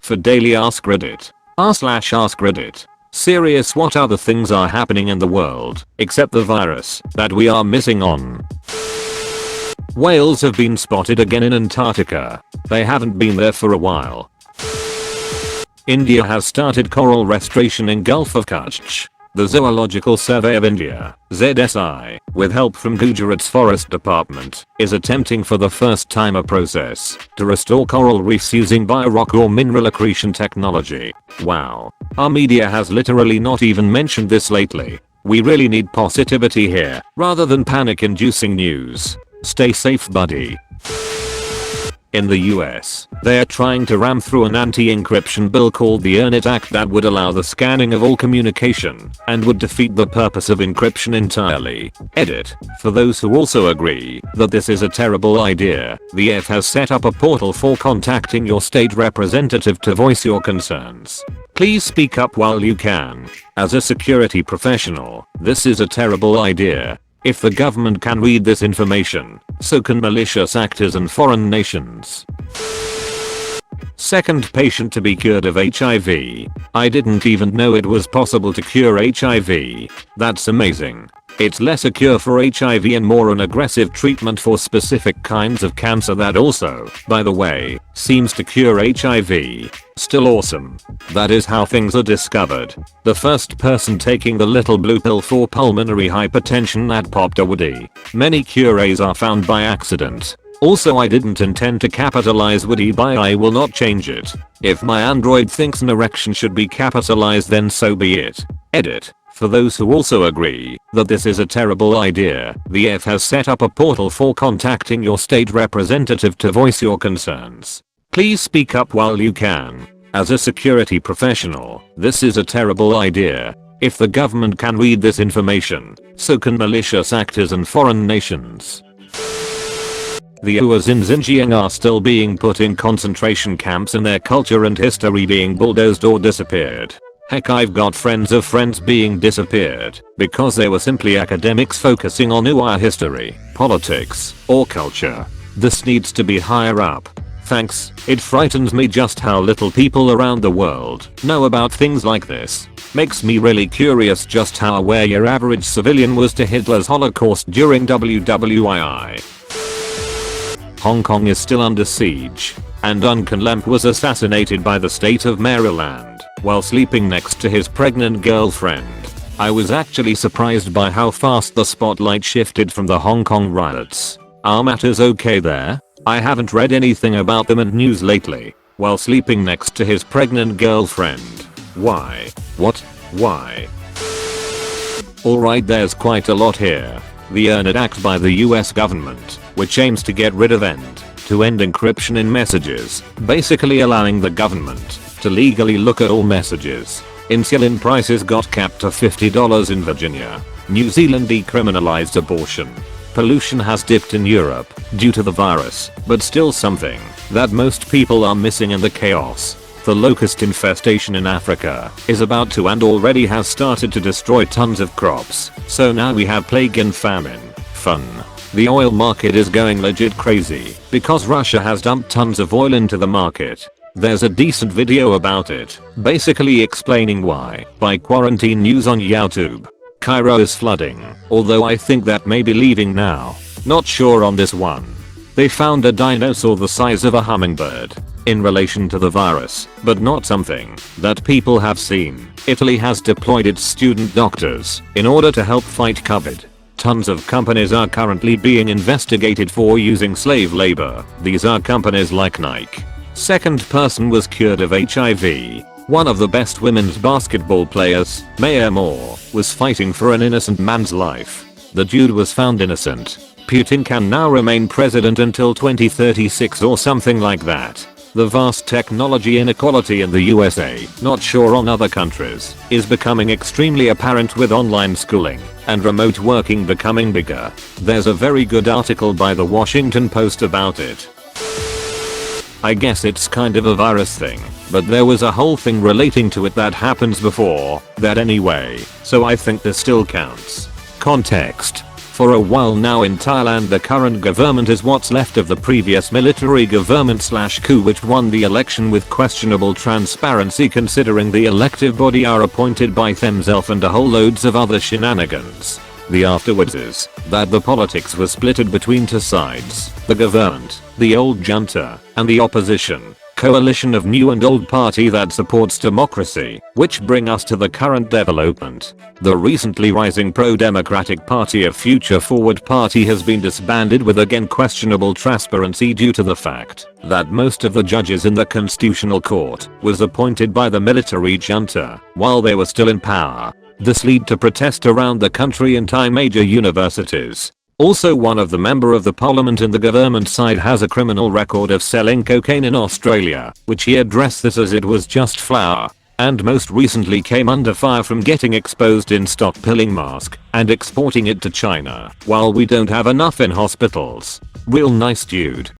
For daily Ask Reddit. r/Ask Reddit. Serious, what other things are happening in the world, except the virus, that we are missing on? Whales have been spotted again in Antarctica. They haven't been there for a while. India has started coral restoration in Gulf of Kutch. The Zoological Survey of India, ZSI, with help from Gujarat's Forest Department, is attempting for the first time a process to restore coral reefs using biorock or mineral accretion technology. Wow. Our media has literally not even mentioned this lately. We really need positivity here, rather than panic-inducing news. Stay safe, buddy. In the US, they are trying to ram through an anti-encryption bill called the EARN IT Act that would allow the scanning of all communication and would defeat the purpose of encryption entirely. Edit. For those who also agree that this is a terrible idea, the F has set up a portal for contacting your state representative to voice your concerns. Please speak up while you can. As a security professional, this is a terrible idea. If the government can read this information, so can malicious actors and foreign nations. Second patient to be cured of HIV. I didn't even know it was possible to cure HIV. That's amazing. It's less a cure for HIV and more an aggressive treatment for specific kinds of cancer that also, by the way, seems to cure HIV. Still awesome. That is how things are discovered. The first person taking the little blue pill for pulmonary hypertension that popped a woody. Many cures are found by accident. Also, I didn't intend to capitalize woody by I will not change it. If my Android thinks an erection should be capitalized, then so be it. Edit. For those who also agree that this is a terrible idea, the F has set up a portal for contacting your state representative to voice your concerns. Please speak up while you can. As a security professional, this is a terrible idea. If the government can read this information, so can malicious actors and foreign nations. The Uyghurs in Xinjiang are still being put in concentration camps and their culture and history being bulldozed or disappeared. Heck, I've got friends of friends being disappeared because they were simply academics focusing on Uyghur history, politics, or culture. This needs to be higher up. Thanks. It frightens me just how little people around the world know about things like this. Makes me really curious just how aware your average civilian was to Hitler's Holocaust during WWII. Hong Kong is still under siege, and Uncle Lemp was assassinated by the state of Maryland while sleeping next to his pregnant girlfriend. I was actually surprised by how fast the spotlight shifted from the Hong Kong riots. Are matters okay there? I haven't read anything about them in news lately. While sleeping next to his pregnant girlfriend. Why? What? Why? Alright, there's quite a lot here. The EARN IT Act by the US government, which aims to get rid of end-to-end encryption in messages, basically allowing the government to legally look at all messages. Insulin prices got capped to $50 in Virginia. New Zealand decriminalized abortion. Pollution has dipped in Europe due to the virus, but still something that most people are missing in the chaos. The locust infestation in Africa is about to and already has started to destroy tons of crops, so now we have plague and famine. Fun. The oil market is going legit crazy because Russia has dumped tons of oil into the market. There's a decent video about it, basically explaining why, by Quarantine News on YouTube. Cairo is flooding, although I think that may be leaving now. Not sure on this one. They found a dinosaur the size of a hummingbird in relation to the virus, but not something that people have seen. Italy has deployed its student doctors in order to help fight COVID. Tons of companies are currently being investigated for using slave labor. These are companies like Nike. Second person was cured of HIV. One of the best women's basketball players, Maya Moore, was fighting for an innocent man's life. The dude was found innocent. Putin can now remain president until 2036 or something like that. The vast technology inequality in the USA, not sure on other countries, is becoming extremely apparent with online schooling and remote working becoming bigger. There's a very good article by the Washington Post about it. I guess it's kind of a virus thing, but there was a whole thing relating to it that happens before that anyway, so I think this still counts. Context. For a while now in Thailand, the current government is what's left of the previous military government/coup which won the election with questionable transparency, considering the elective body are appointed by themselves and a whole loads of other shenanigans. The afterwards is that the politics was splitted between two sides: the government, the old junta, and the opposition, coalition of new and old party that supports democracy, which bring us to the current development. The recently rising pro-democratic party of Future Forward Party has been disbanded with again questionable transparency due to the fact that most of the judges in the Constitutional Court was appointed by the military junta while they were still in power. This led to protest around the country in Thai major universities. Also, one of the member of the parliament in the government side has a criminal record of selling cocaine in Australia, which he addressed this as it was just flour, and most recently came under fire from getting exposed in stockpiling mask and exporting it to China, while we don't have enough in hospitals. Real nice dude.